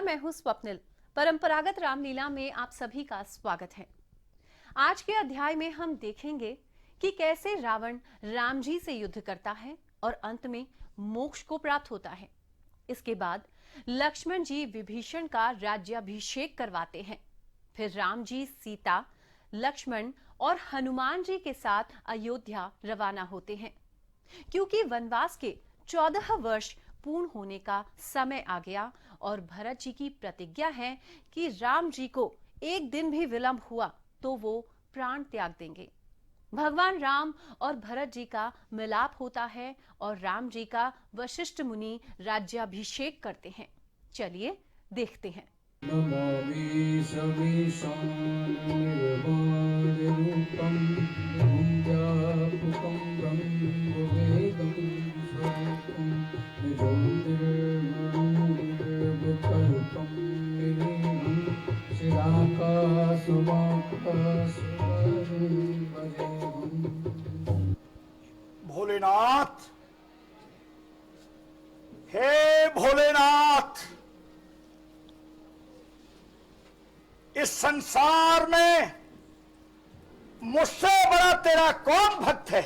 मैं हूं स्वप्निल। परंपरागत रामलीला में आप सभी का स्वागत है। आज के अध्याय में हम देखेंगे कि कैसे रावण राम जी से युद्ध करता है और अंत में मोक्ष को प्राप्त होता है। इसके बाद लक्ष्मण जी विभीषण का राज्याभिषेक करवाते हैं। फिर राम जी, सीता, लक्ष्मण और हनुमान जी के साथ अयोध्या रवाना होते हैं, क्योंकि वनवास के 14 वर्ष पूर्ण होने का समय आ गया और भरत जी की प्रतिज्ञा है कि राम जी को एक दिन भी विलंब हुआ तो वो प्राण त्याग देंगे। भगवान राम और भरत जी का मिलाप होता है और राम जी का वशिष्ठ मुनि राज्याभिषेक करते हैं। चलिए देखते हैं। भोलेनाथ, हे भोलेनाथ, इस संसार में मुझसे बड़ा तेरा कौन भक्त है?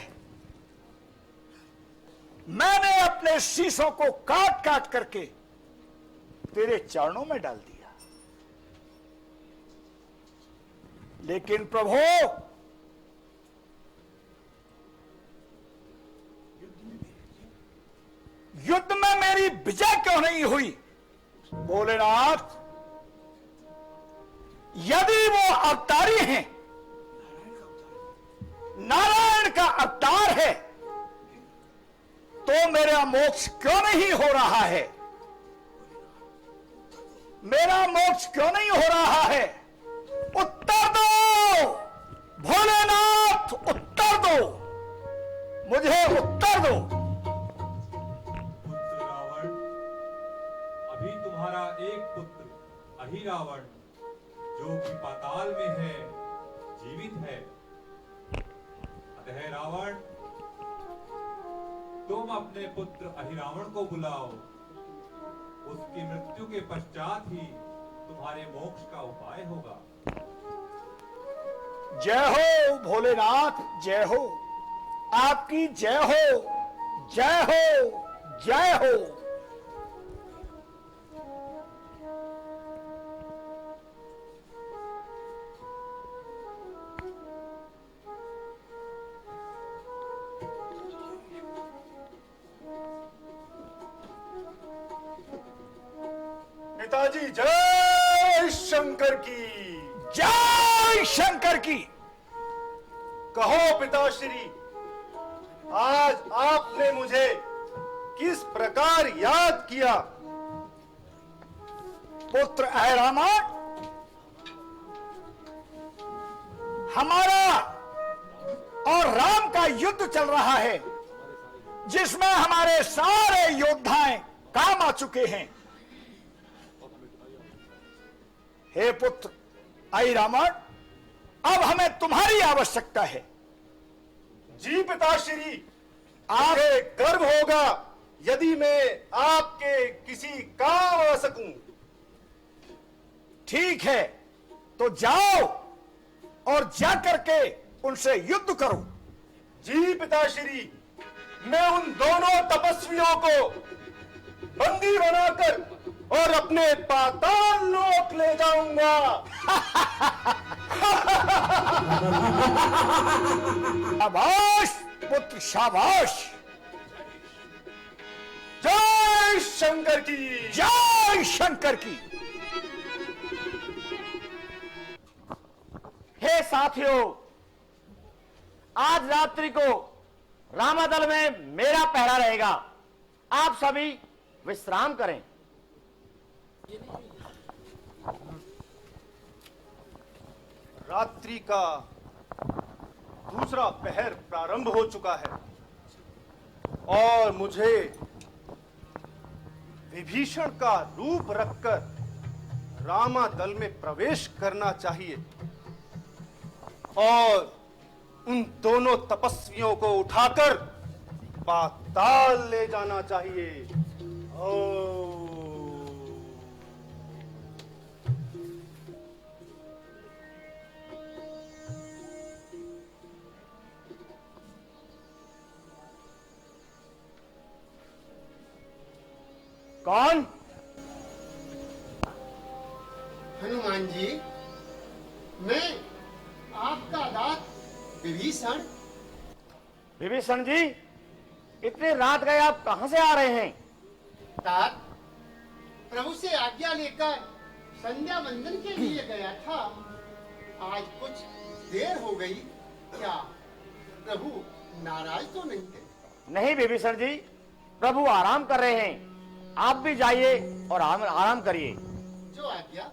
मैंने अपने शीशों को काट काट करके तेरे चरणों में डाल दिया, लेकिन प्रभु युद्ध में मेरी विजय क्यों नहीं हुई? भोलेनाथ, यदि वो अवतारी हैं, नारायण का अवतार है, तो मेरा मोक्ष क्यों नहीं हो रहा है? मेरा मोक्ष क्यों नहीं हो रहा है? उत्तर दो भोलेनाथ, उत्तर दो, मुझे उत्तर दो। पुत्र रावण, अभी तुम्हारा एक पुत्र अहिरावण, जो कि पाताल में है, जीवित है। अतः रावण, तुम अपने पुत्र अहिरावण को बुलाओ। उसकी मृत्यु के पश्चात ही तुम्हारे मोक्ष का उपाय होगा। जय हो भोलेनाथ, जय हो, आपकी जय हो, जय हो, जय हो। पिताजी, जय शंकर की, जय शंकर की। कहो पिताश्री, आज आपने मुझे किस प्रकार याद किया? पुत्र अहिरावण, हमारा और राम का युद्ध चल रहा है, जिसमें हमारे सारे योद्धाएं काम आ चुके हैं। हे पुत्र अहिरावण, अब हमें तुम्हारी आवश्यकता है। जी पिताश्री, मुझे गर्व होगा यदि मैं आपके किसी काम आ सकूं। ठीक है, तो जाओ और जाकर के उनसे युद्ध करो। जी पिताश्री, मैं उन दोनों तपस्वियों को बंदी बनाकर और अपने पाताल लोक ले जाऊंगा। शाबाश पुत्र, शाबाश। जय शंकर की, जय शंकर की। हे साथियों, आज रात्रि को रामादल में मेरा पहरा रहेगा। आप सभी विश्राम करें। रात्रि का दूसरा पहर प्रारंभ हो चुका है और मुझे विभीषण का रूप रखकर रामादल में प्रवेश करना चाहिए और उन दोनों तपस्वियों को उठाकर पाताल ले जाना चाहिए। ओ कौन? हनुमान जी, मैं आपका दास विभीषण। विभीषण जी, इतनी रात गए आप कहां से आ रहे हैं? तात, प्रभु से आज्ञा लेकर संध्या वंदन के लिए गया था। आज कुछ देर हो गई, क्या प्रभु नाराज तो नहीं थे? नहीं विभीषण जी, प्रभु आराम कर रहे हैं। आप भी जाइए और आराम करिए। जो आज्ञा।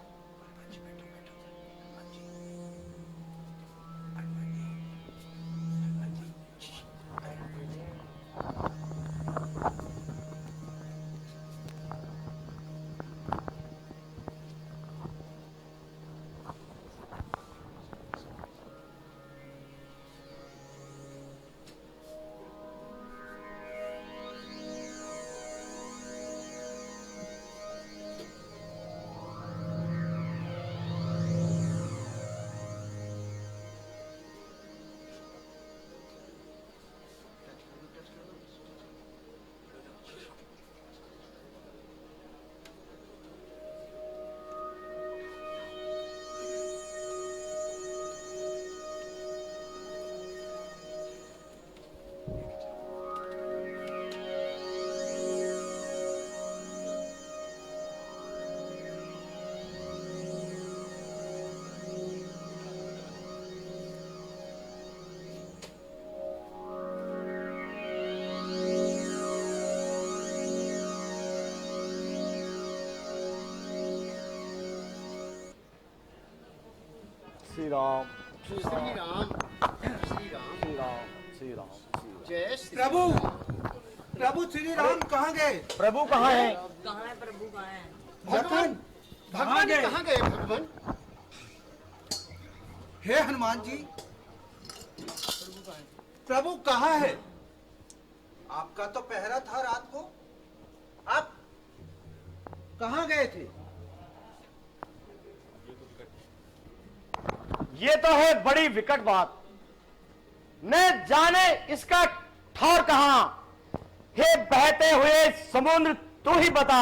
श्री राम श्री राम, श्री राम, श्री राम श्री राम। जय श्री प्रभु, प्रभु श्री राम कहाँ गए? प्रभु कहाँ हैं? लखन भगवान कहाँ गए? भगवान हे हनुमान जी, प्रभु कहाँ है? आपका तो पहरा था रात को, आप कहाँ गए थे? ये तो है बड़ी विकट बात। न जाने इसका ठौर कहां। हे बहते हुए समुद्र, तू ही बता,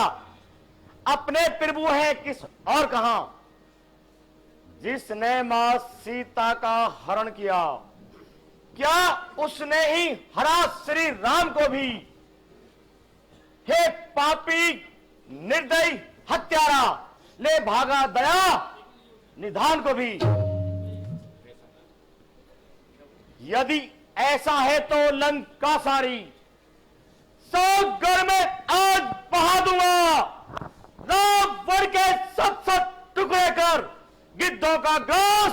अपने प्रभु है किस और कहां? जिसने मां सीता का हरण किया, क्या उसने ही हरा श्री राम को भी? हे पापी निर्दयी हत्यारा, ले भागा दया निधान को भी। यदि ऐसा है तो लंका सारी 100 घर में आग बहा दूंगा। रावण के 7 टुकड़े कर गिद्धों का घास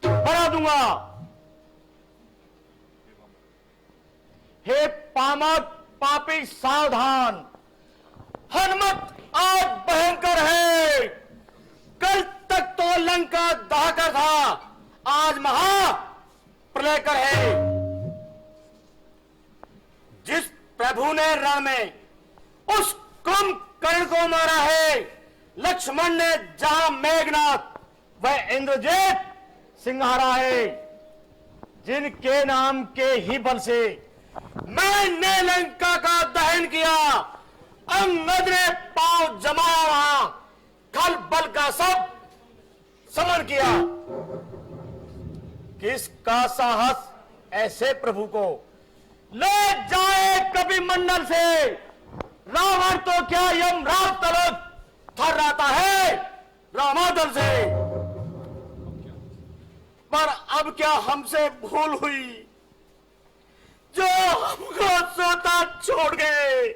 बना दूंगा। हे पामक पापी सावधान, हनुमत आज भयंकर है। कल तक तो लंका दहाकर था, आज महा प्रलय कर है। जिस प्रभु ने रण में उस कुंभकर्ण को मारा है, लक्ष्मण ने जहां मेघनाथ वह इंद्रजीत सिंहारा है। जिनके नाम के ही बल से मैंने लंका का दहन किया, अंगद ने पांव जमाया वहां, खल बल का सब समन किया। किसका साहस ऐसे प्रभु को ले जाए कभी मंडल से? रावण तो क्या यमराज तलक थर्राता है रामादल से। पर अब क्या हमसे भूल हुई जो हमको सोता छोड़ गए,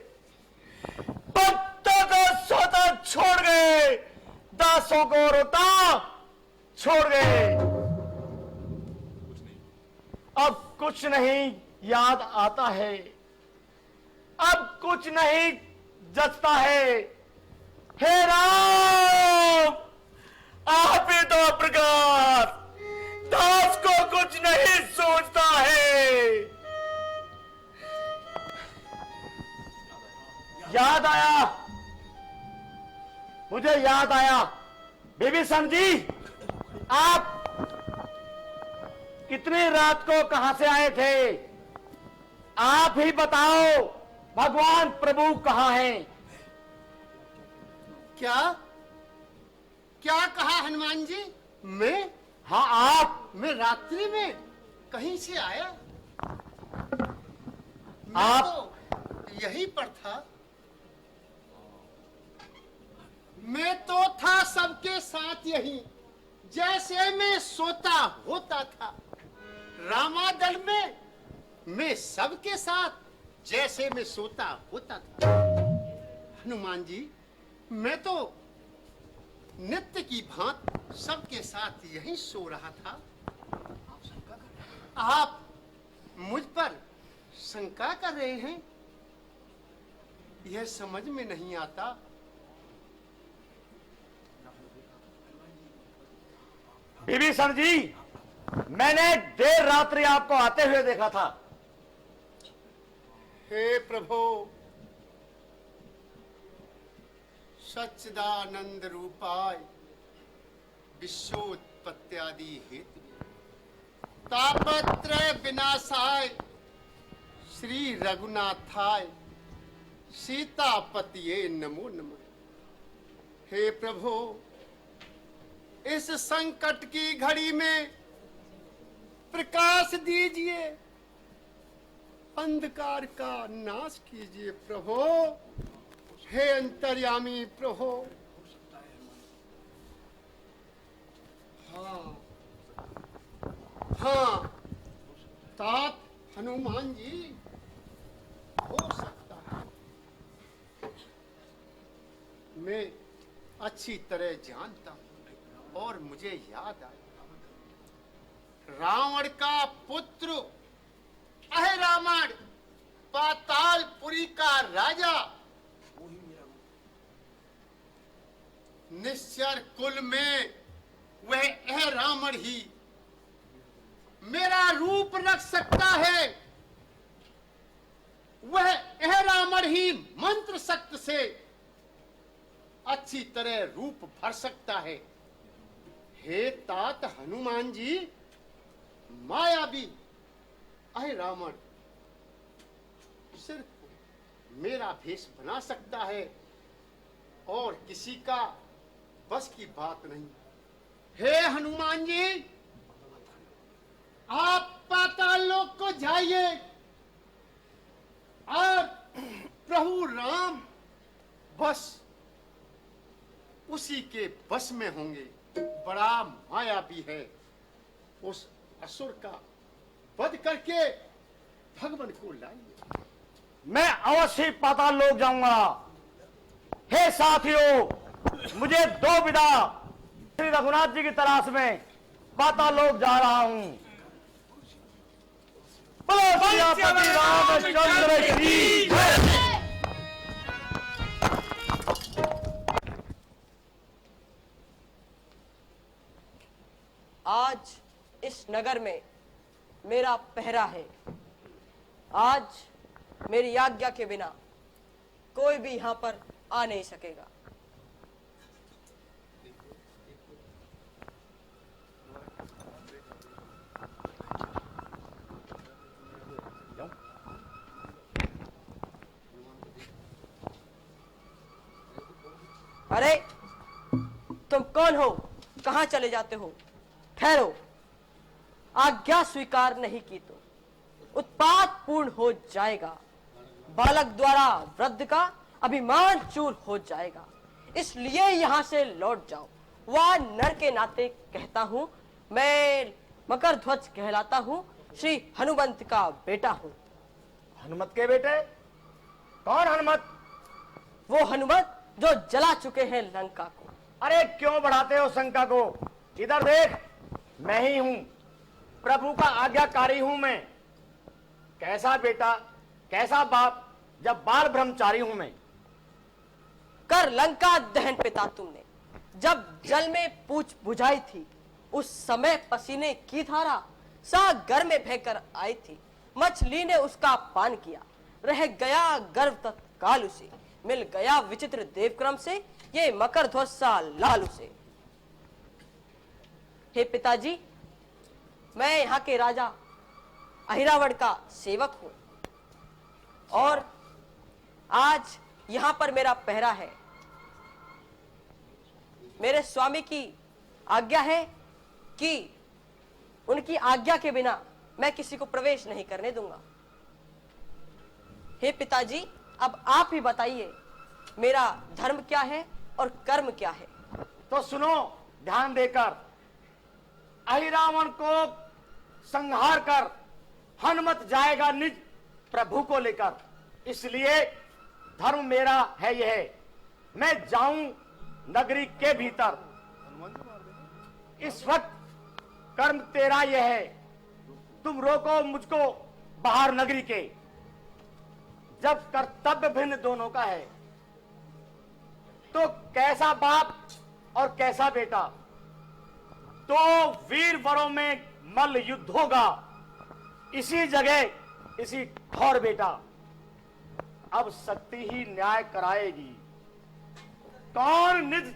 पत्तों को सोता छोड़ गए, दासों को रोता छोड़ गए। अब कुछ नहीं याद आता है, अब कुछ नहीं जचता है। हे राम, आप ही तो प्रकार, दास को कुछ नहीं सोचता है। याद आया, मुझे याद आया। विभीषण जी, आप कितनी रात को कहां से आए थे? आप ही बताओ, भगवान प्रभु कहां हैं? क्या क्या कहा हनुमान जी? मैं हाँ आप। मैं रात्रि में कहीं से आया? मैं आप? तो यहीं पर था। मैं तो था सबके साथ यहीं, जैसे मैं सोता होता था। रामादल में मैं सबके साथ जैसे मैं सोता होता था। हनुमान जी, मैं तो नित्य की भांति सबके साथ यहीं सो रहा था। आप मुझ पर शंका कर रहे हैं, यह समझ में नहीं आता। विभीषण जी, मैंने देर रात्रि आपको आते हुए देखा था। हे प्रभु, सच्चिदानंद रूपाय विश्वोत्पत्त्यादि हेतु तापत्रय विनाशाय श्री रघुनाथाय सीतापतिये नमो नमः। हे प्रभु, इस संकट की घड़ी में प्रकाश दीजिए, अंधकार का नाश कीजिए प्रभु। हे अंतर्यामी प्रभु। हाँ हाँ, तात हनुमान जी, हो सकता है। मैं अच्छी तरह जानता हूं और मुझे याद आया, रावण का पुत्र अहिरावण पातालपुरी का राजा, निश्चर कुल में वह अहिरावण ही मेरा रूप रख सकता है। वह अहिरावण ही मंत्र शक्ति से अच्छी तरह रूप भर सकता है। हे तात हनुमान जी, मायावी अहिरावण सिर्फ मेरा भेष बना सकता है और किसी का बस की बात नहीं। हे हनुमान जी, आप पाताल लोक को जाइए और प्रभु राम बस उसी के बस में होंगे। बड़ा मायावी है, उस असुर का वध करके भगवान को लाइए। मैं अवश्य पाताल लोक जाऊंगा। हे साथियों, मुझे दो विदा, श्री रघुनाथ जी की तलाश में पाताल लोक जा रहा हूं। बोलो सियापति रामचंद्र की जय। आज इस नगर में मेरा पहरा है। आज मेरी आज्ञा के बिना कोई भी यहां पर आ नहीं सकेगा। अरे तुम कौन हो? कहां चले जाते हो? ठहरो, आज्ञा स्वीकार नहीं की तो उत्पात पूर्ण हो जाएगा। बालक द्वारा वृद्ध का अभिमान चूर हो जाएगा। इसलिए यहां से लौट जाओ। वह नर के नाते कहता हूं, मैं मकर ध्वज कहलाता हूं, श्री हनुमंत का बेटा हूं। हनुमत के बेटे? कौन हनुमत? वो हनुमत जो जला चुके हैं लंका को। अरे क्यों बढ़ाते हो शंका को? इधर देख, मैं ही हूं, प्रभु का आज्ञाकारी हूं मैं। कैसा बेटा, कैसा बाप, जब बाल ब्रह्मचारी हूं मैं। कर लंका दहन पिता तुमने। जब जल में पूछ बुझाई थी, उस समय पसीने की धारा सागर में बहकर आई थी। मछली ने उसका पान किया, रह गया गर्व तत्काल उसे। मिल गया विचित्र देवक्रम से, ये मकर ध्वज सा लाल उसे। हे पिताजी, मैं यहाँ के राजा अहिरावण का सेवक हूं और आज यहाँ पर मेरा पहरा है। मेरे स्वामी की आज्ञा है कि उनकी आज्ञा के बिना मैं किसी को प्रवेश नहीं करने दूंगा। हे पिताजी, अब आप ही बताइए मेरा धर्म क्या है और कर्म क्या है। तो सुनो ध्यान देकर, अहिरावण को संहार कर हनुमत जाएगा निज प्रभु को लेकर। इसलिए धर्म मेरा है यह, मैं जाऊं नगरी के भीतर। इस वक्त कर्म तेरा यह है, तुम रोको मुझको बाहर नगरी के। जब कर्तव्य भिन्न दोनों का है तो कैसा बाप और कैसा बेटा। तो वीर वरों में मल्ल युद्ध होगा, इसी जगह इसी ठौर बेटा। अब शक्ति ही न्याय कराएगी। कौन निज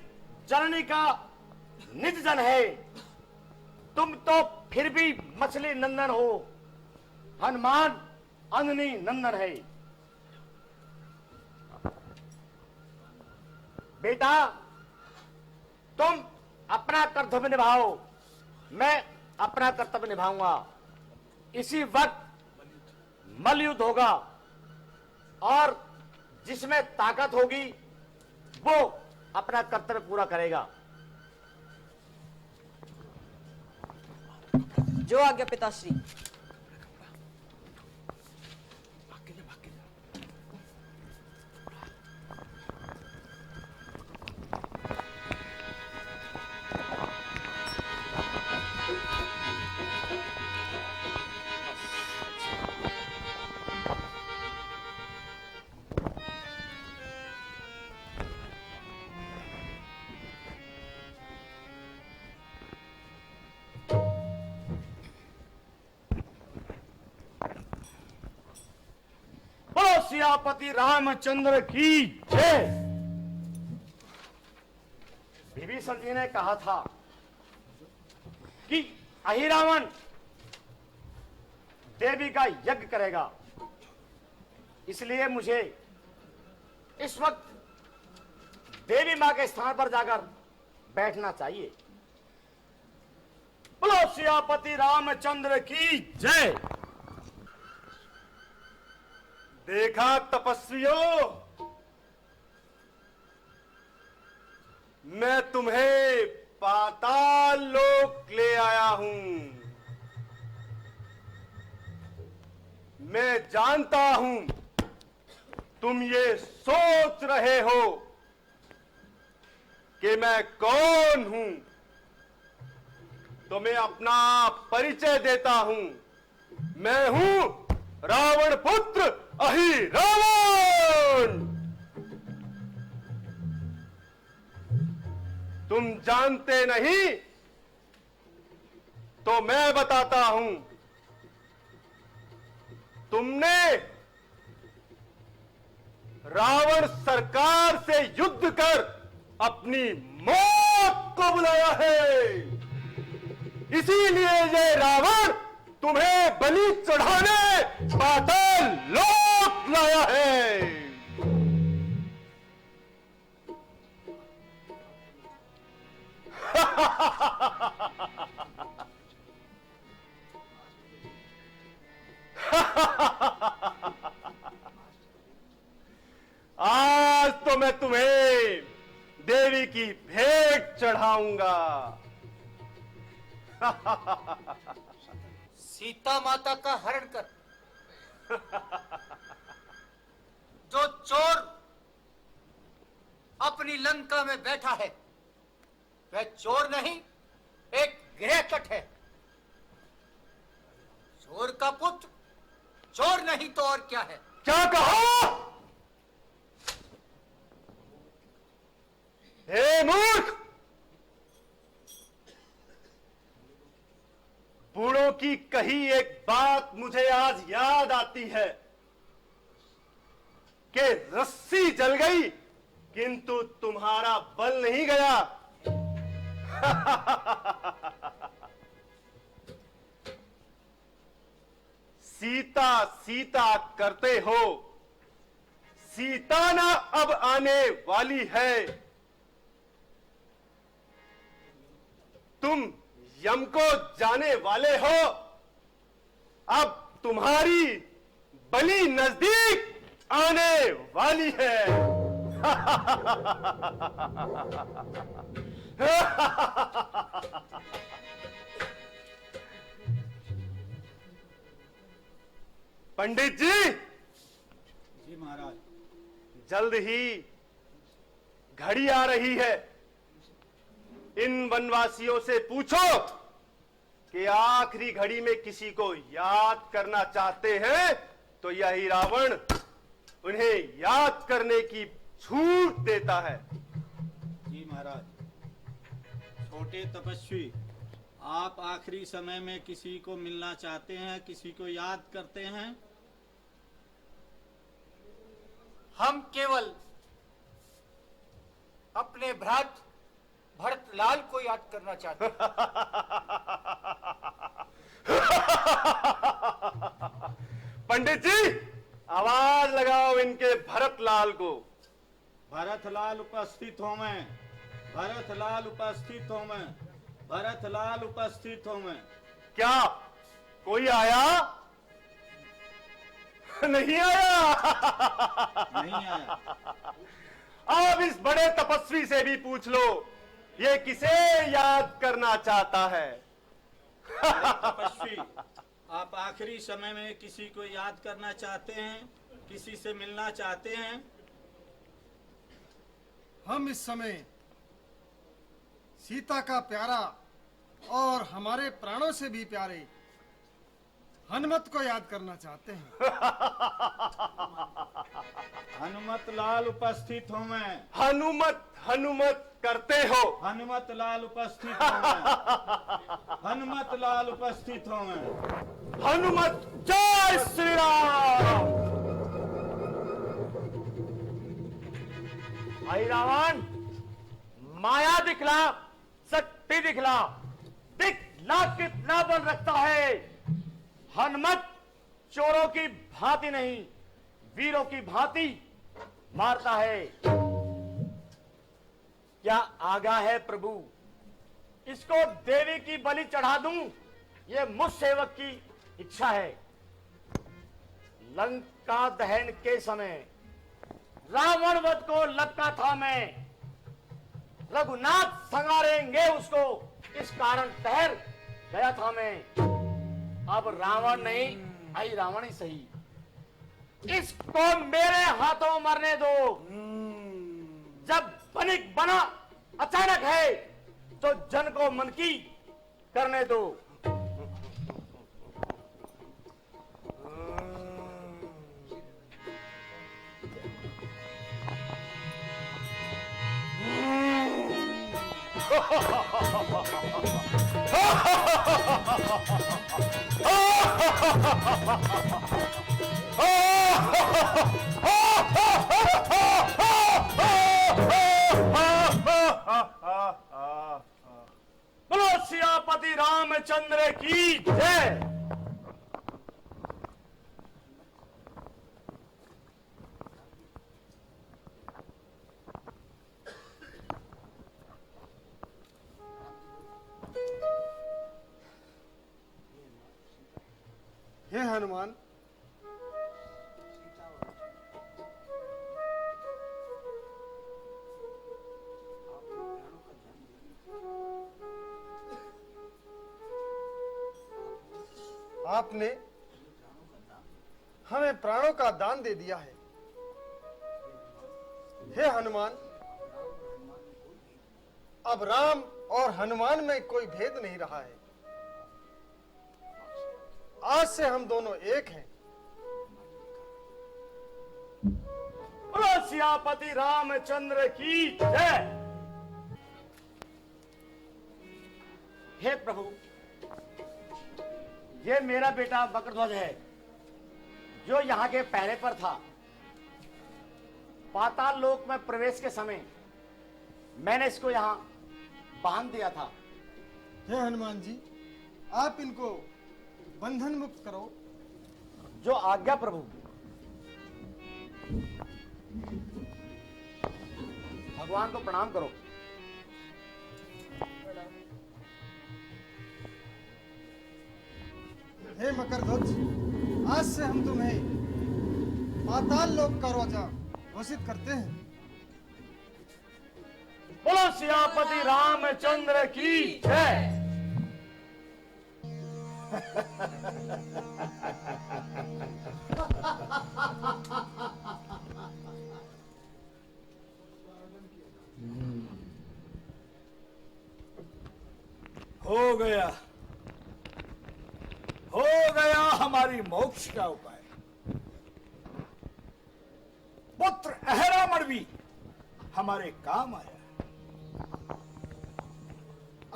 जननी का निज जन है, तुम तो फिर भी मछली नंदन हो, हनुमान अंजनी नंदन है। बेटा तुम अपना कर्तव्य निभाओ, मैं अपना कर्तव्य निभाऊंगा। इसी वक्त मल्लयुद्ध होगा और जिसमें ताकत होगी वो अपना कर्तव्य पूरा करेगा। जो आज्ञा पिताश्री। सियापति रामचंद्र की जय। विभीषण जी ने कहा था कि अहिरावण देवी का यज्ञ करेगा, इसलिए मुझे इस वक्त देवी मां के स्थान पर जाकर बैठना चाहिए। बोलो सियापति रामचंद्र की जय। देखा तपस्वियों, मैं तुम्हें पाताल लोक ले आया हूं। मैं जानता हूं तुम ये सोच रहे हो कि मैं कौन हूं। तुम्हें अपना परिचय देता हूं। मैं हूं रावण पुत्र अहिरावण। तुम जानते नहीं तो मैं बताता हूं। तुमने रावण सरकार से युद्ध कर अपनी मौत को बुलाया है। इसीलिए ये रावण तुम्हें बलि चढ़ाने पाताल लोक लाया है। आज तो मैं तुम्हें देवी की भेंट चढ़ाऊंगा। सीता माता का हरण कर। जो चोर अपनी लंका में बैठा है वह चोर नहीं, एक गिरहकट है। चोर का पुत्र चोर नहीं तो और क्या है। क्या कहा? हे मूर्ख, बूढ़ों की कही एक बात मुझे आज याद आती है कि रस्सी जल गई किंतु तुम्हारा बल नहीं गया। सीता सीता करते हो, सीता ना अब आने वाली है। तुम यम को जाने वाले हो। अब तुम्हारी बलि नजदीक आने वाली है। पंडित जी। जी महाराज। जल्द ही घड़ी आ रही है। इन वनवासियों से पूछो कि आखिरी घड़ी में किसी को याद करना चाहते हैं तो यही रावण उन्हें याद करने की छूट देता है। जी महाराज। छोटे तपस्वी, आप आखिरी समय में किसी को मिलना चाहते हैं, किसी को याद करते हैं? हम केवल अपने भ्रात भरतलाल को याद करना चाहते हैं। पंडित जी, आवाज लगाओ इनके भरतलाल को। भरतलाल उपस्थित हो मैं, भरतलाल उपस्थित हो मैं, भरतलाल उपस्थित हो मैं। क्या कोई आया? नहीं आया। नहीं आया। अब इस बड़े तपस्वी से भी पूछ लो, ये किसे याद करना चाहता है? तपस्वी, आप आखिरी समय में किसी को याद करना चाहते हैं, किसी से मिलना चाहते हैं? हम इस समय सीता का प्यारा और हमारे प्राणों से भी प्यारे हनुमत को याद करना चाहते हैं। हनुमत लाल उपस्थित हो मैं। हनुमत हनुमत करते हो। हनुमत लाल उपस्थित हो मैं। हनुमत लाल उपस्थित हो मैं। हनुमत जय श्री राम। भाई रावण, माया दिखला, शक्ति दिखला, दिखला कितना बल रखता है। हनुमत चोरों की भांति नहीं, वीरों की भांति मारता है। क्या आगा है प्रभु, इसको देवी की बलि चढ़ा दूं, ये मुझ सेवक की इच्छा है। लंका दहन के समय रावण वध को लपका था मैं, रघुनाथ संगारेंगे उसको, इस कारण ठहर गया था मैं। अब रावण नहीं, आई रावण ही सही, इसको मेरे हाथों मरने दो। जब बनिक बना अचानक है तो जन को मन की करने दो। बोलो सियापति रामचंद्र की जय। हे हनुमान, आपने हमें प्राणों का दान दे दिया है। हे हनुमान, अब राम और हनुमान में कोई भेद नहीं रहा है। आज से हम दोनों एक हैं। बोलो सियापति रामचंद्र की जय। हे प्रभु, ये मेरा बेटा बकरध्वज है, जो यहाँ के पहरे पर था। पाताल लोक में प्रवेश के समय मैंने इसको यहाँ बांध दिया था। हे हनुमान जी, आप इनको बंधन मुक्त करो। जो आज्ञा प्रभु। भगवान को प्रणाम करो। हे मकरध्वज, आज से हम तुम्हें पाताल लोक का राजा घोषित करते हैं। बोलो सियापति रामचंद्र की जय। हो गया हमारी मोक्ष का उपाय। पुत्र अहरामण भी हमारे काम आया।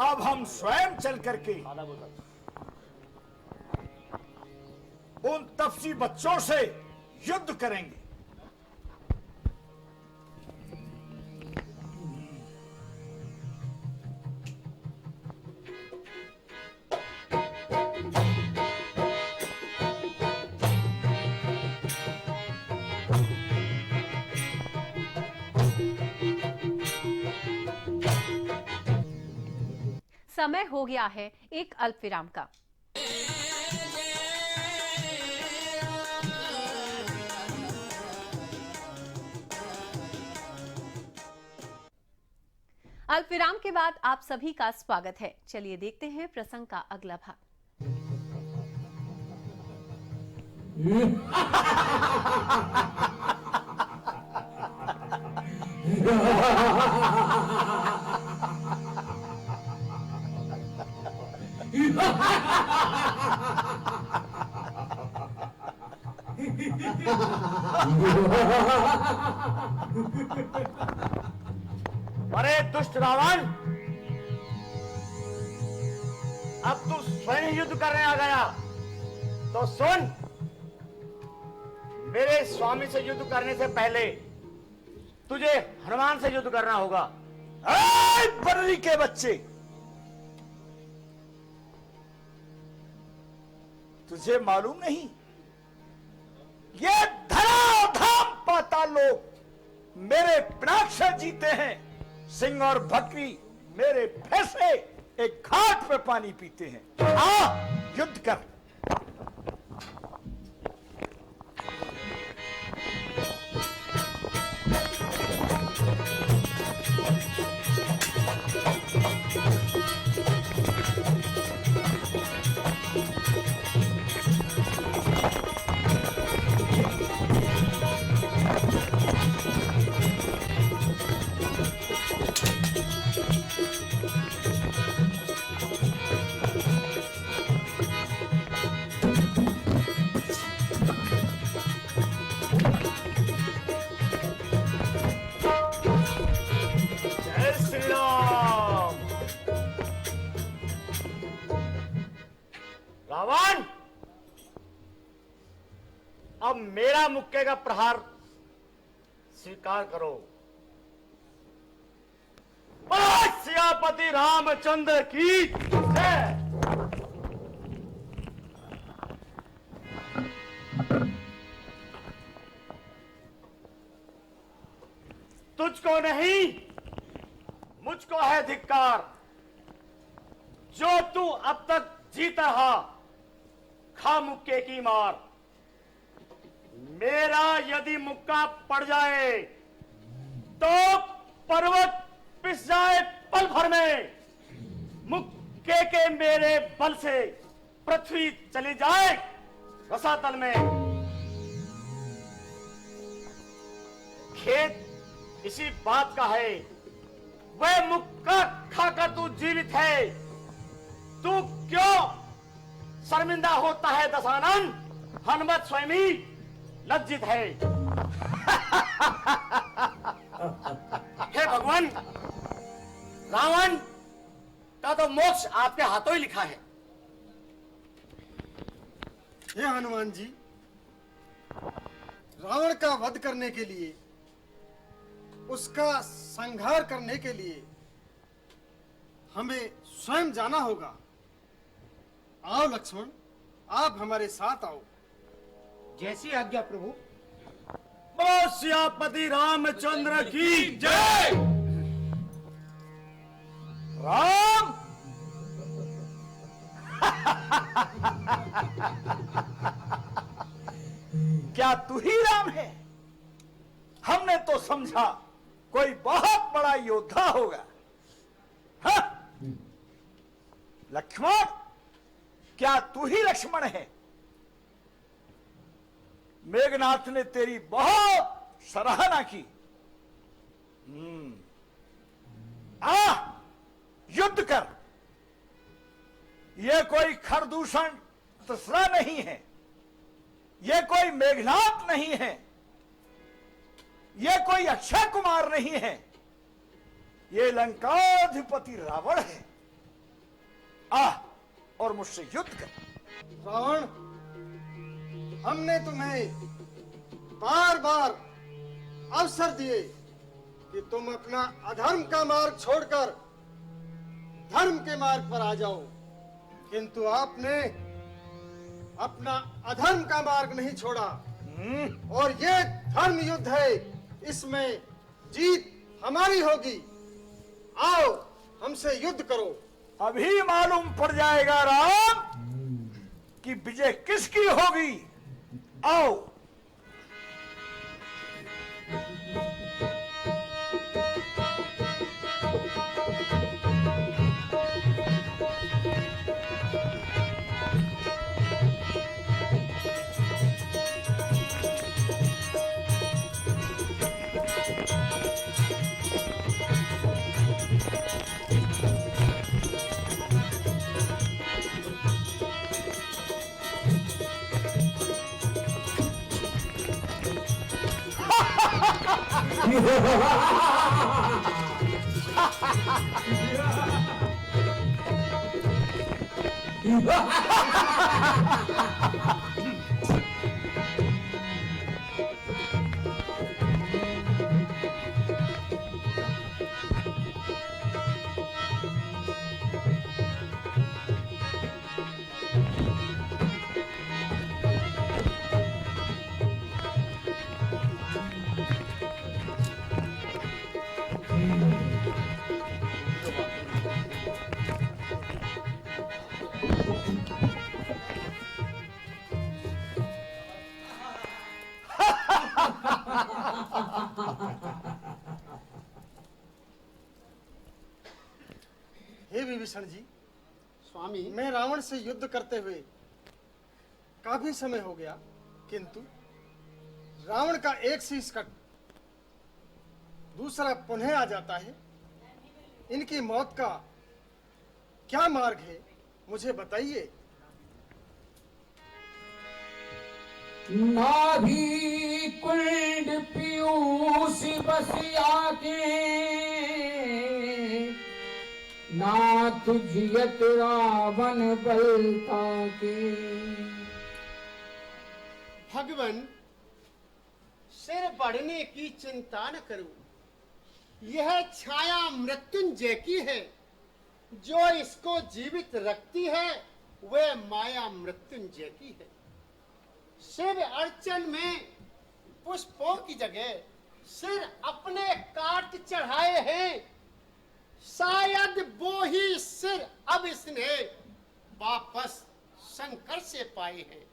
अब हम स्वयं चल करके उन तपसी बच्चों से युद्ध करेंगे। समय हो गया है एक अल्प विराम का। अल्प विराम के बाद आप सभी का स्वागत है। चलिए देखते हैं प्रसंग का अगला भाग। अरे दुष्ट रावण, अब तू स्वयं युद्ध करने आ गया तो सुन, मेरे स्वामी से युद्ध करने से पहले तुझे हनुमान से युद्ध करना होगा। बर्री के बच्चे, तुझे मालूम नहीं ये धराधाम पाताल लोक मेरे पिनाक्षर जीते हैं। सिंह और बकरी मेरे भैंसे एक घाट पे पानी पीते हैं। आ युद्ध कर। रावण, अब मेरा मुक्के का प्रहार स्वीकार करो। सियापति रामचंद्र की जय। तुझको नहीं, मुझको है धिक्कार। जो तू अब तक जीता रहा, खा मुक्के की मार। मेरा यदि मुक्का पड़ जाए तो पर्वत पिस जाए पल भर में। मुक्के के मेरे बल से पृथ्वी चली जाए रसातल में। खेत इसी बात का है, वह मुक्का खाकर तू जीवित है। तू क्यों शर्मिंदा होता है दशानन? हनुमत स्वयं ही लज्जित है। हे भगवान, रावण का तो मोक्ष आपके हाथों ही लिखा है। हे हनुमान जी, रावण का वध करने के लिए, उसका संहार करने के लिए हमें स्वयं जाना होगा। आओ लक्ष्मण, आप हमारे साथ आओ। जैसी आज्ञा प्रभु। बोलो सियापति रामचंद्र की जय। राम क्या तू ही राम है? हमने तो समझा कोई बहुत बड़ा योद्धा होगा। हाँ? लक्ष्मण, क्या तू ही लक्ष्मण है? मेघनाथ ने तेरी बहुत सराहना की। आ, युद्ध कर। यह कोई खरदूषण तसरा नहीं है, यह कोई मेघनाथ नहीं है, यह कोई अक्षय कुमार नहीं है, यह लंकाधिपति रावण है। आ और मुझसे युद्ध कर। रावण, हमने तुम्हें बार बार अवसर दिए कि तुम अपना अधर्म का मार्ग छोड़कर धर्म के मार्ग पर आ जाओ, किंतु आपने अपना अधर्म का मार्ग नहीं छोड़ा। और ये धर्म युद्ध है, इसमें जीत हमारी होगी। आओ, हमसे युद्ध करो। अभी मालूम पड़ जाएगा राम कि विजय किसकी होगी। आओ। हे विभीषण जी, स्वामी, मैं रावण से युद्ध करते हुए काफी समय हो गया, किंतु रावण का एक शीश कट दूसरा पुनः आ जाता है। इनकी मौत का क्या मार्ग है, मुझे बताइए। नाभि कुंड पीयूष बसिया के, नाथ जियत रावण बलता के। भगवान, सिर बढ़ने की चिंता न करो। यह छाया मृत्युंजय की है। जो इसको जीवित रखती है वह माया मृत्युंजय की है। शिव अर्चन में पुष्पों की जगह सिर अपने काट चढ़ाए हैं। शायद वो ही सिर अब इसने वापस शंकर से पाए हैं।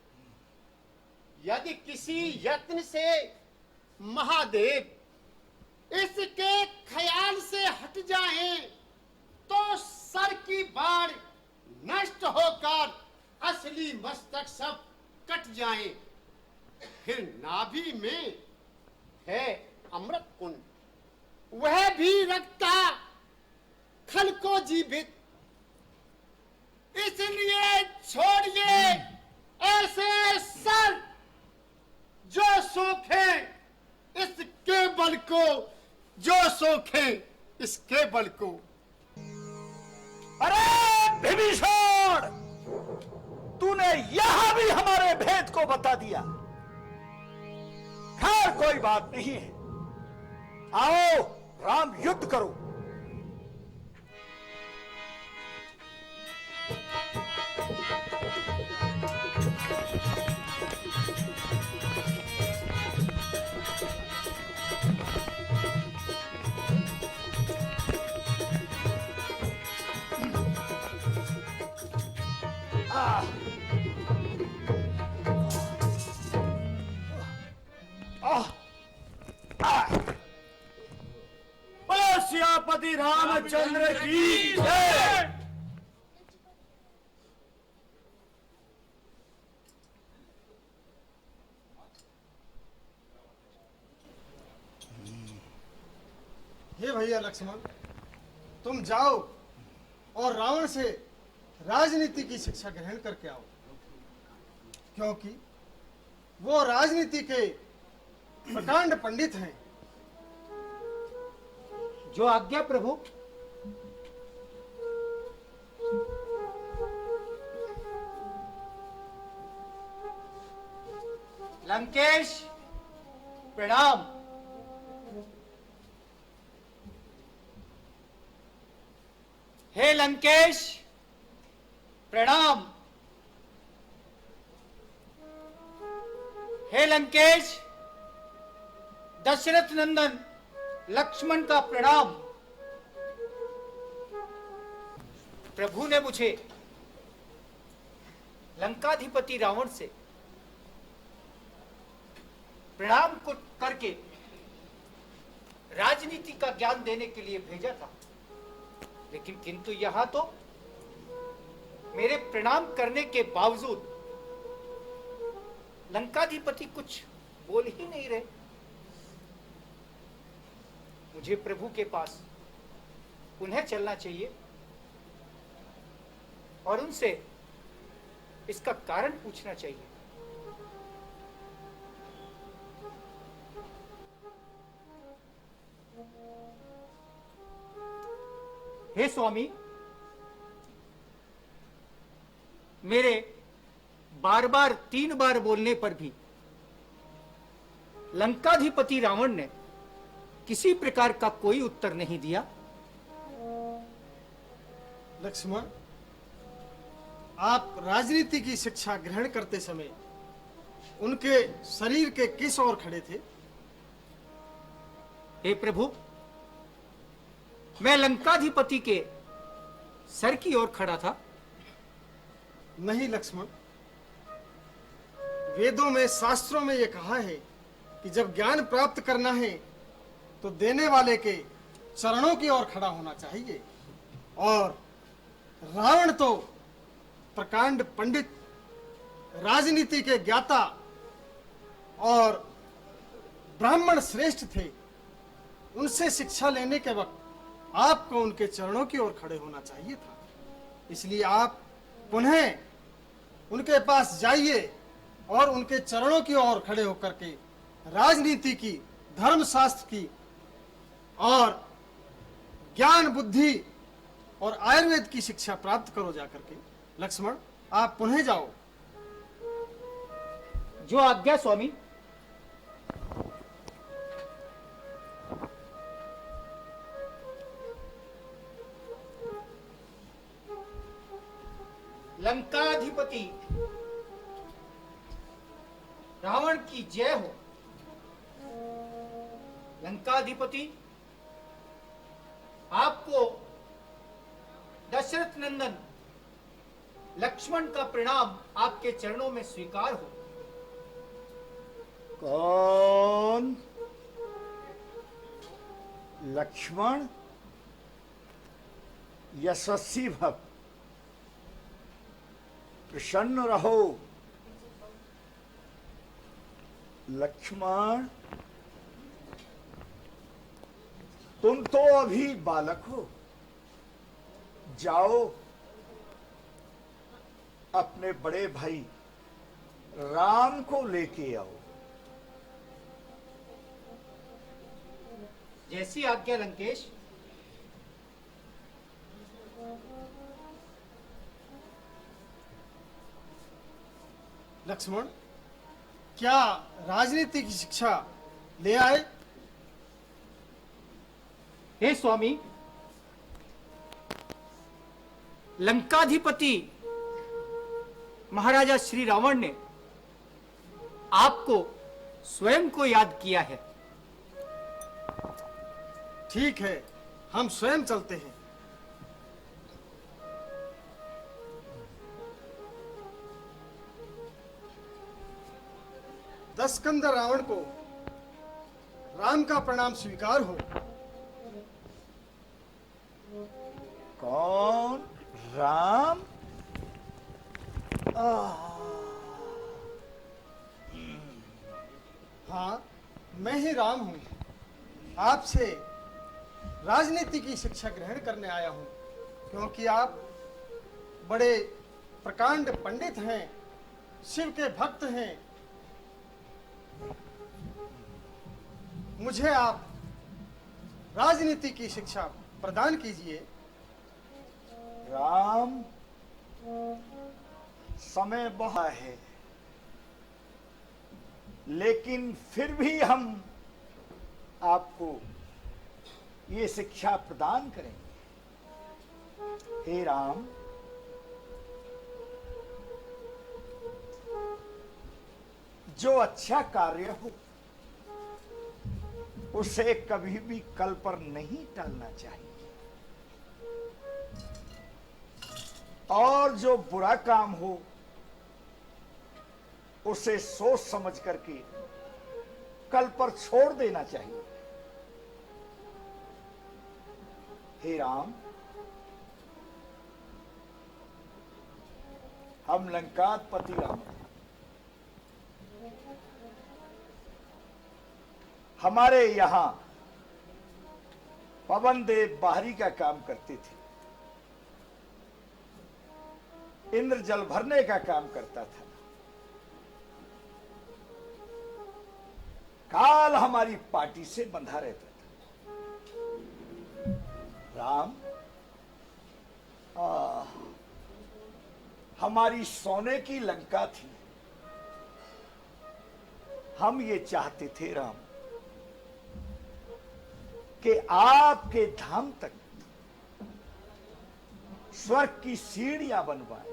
यदि किसी यत्न से महादेव इसके ख्याल से हट जाएं, तो सर की बाढ़ नष्ट होकर असली मस्तक सब कट जाएं। फिर नाभि में है अमृत कुंड, वह भी रखता खल को जीवित। इसलिए छोड़िए ऐसे सर जो सोखे इस केबल को, जो सोखे इस केबल को। अरे विभीषण, तूने यहां भी हमारे भेद को बता दिया। खैर कोई बात नहीं है, आओ राम युद्ध करो। लंकाधिपति रामचंद्र की जय। हे भैया लक्ष्मण, तुम जाओ और रावण से राजनीति की शिक्षा ग्रहण करके आओ, क्योंकि वो राजनीति के प्रकांड पंडित हैं। जो आज्ञा प्रभु। लंकेश प्रणाम। हे लंकेश प्रणाम। हे लंकेश, दशरथ नंदन लक्ष्मण का प्रणाम। प्रभु ने मुझे लंकाधिपति रावण से प्रणाम को करके राजनीति का ज्ञान देने के लिए भेजा था, लेकिन किंतु यहां तो मेरे प्रणाम करने के बावजूद लंकाधिपति कुछ बोल ही नहीं रहे। मुझे प्रभु के पास उन्हें चलना चाहिए और उनसे इसका कारण पूछना चाहिए। हे स्वामी, मेरे बार बार 3 बार बोलने पर भी लंकाधिपति रावण ने किसी प्रकार का कोई उत्तर नहीं दिया। लक्ष्मण, आप राजनीति की शिक्षा ग्रहण करते समय उनके शरीर के किस ओर खड़े थे? हे प्रभु, मैं लंकाधिपति के सर की ओर खड़ा था। नहीं लक्ष्मण, वेदों में, शास्त्रों में यह कहा है कि जब ज्ञान प्राप्त करना है तो देने वाले के चरणों की ओर खड़ा होना चाहिए। और रावण तो प्रकांड पंडित, राजनीति के ज्ञाता और ब्राह्मण श्रेष्ठ थे। उनसे शिक्षा लेने के वक्त आपको उनके चरणों की ओर खड़े होना चाहिए था। इसलिए आप पुनः उनके पास जाइए और उनके चरणों की ओर खड़े होकर के राजनीति की, धर्मशास्त्र की और ज्ञान, बुद्धि और आयुर्वेद की शिक्षा प्राप्त करो जाकर के। लक्ष्मण, आप पुनः जाओ। जो आज्ञा स्वामी। लंकाधिपति रावण की जय हो। लंकाधिपति, आपको दशरथ नंदन लक्ष्मण का प्रणाम आपके चरणों में स्वीकार हो। कौन? लक्ष्मण? यशस्वी भक्त, प्रसन्न रहो। लक्ष्मण, तुम तो अभी बालक हो। जाओ, अपने बड़े भाई राम को लेके आओ। जैसी आज्ञा लंकेश। लक्ष्मण, क्या राजनीति की शिक्षा ले आए? हे स्वामी, लंकाधिपति महाराजा श्री रावण ने आपको स्वयं को याद किया है। ठीक है, हम स्वयं चलते हैं। दशकंदर रावण को राम का प्रणाम स्वीकार हो। हाँ, मैं ही राम हूँ। आपसे राजनीति की शिक्षा ग्रहण करने आया हूँ, क्योंकि आप बड़े प्रकांड पंडित हैं, शिव के भक्त हैं। मुझे आप राजनीति की शिक्षा प्रदान कीजिए। राम, समय बहुत है, लेकिन फिर भी हम आपको ये शिक्षा प्रदान करेंगे। हे राम, जो अच्छा कार्य हो उसे कभी भी कल पर नहीं टालना चाहिए, और जो बुरा काम हो उसे सोच समझ करके कल पर छोड़ देना चाहिए। हे राम, हम लंकापति राम हमारे यहां पवन देव बाहरी का काम करते थे, इंद्र जल भरने का काम करता था। काल हमारी पार्टी से बंधा रहता था। राम, हमारी सोने की लंका थी। हम ये चाहते थे राम कि आपके धाम तक स्वर्ग की सीढ़ियां बनवाए,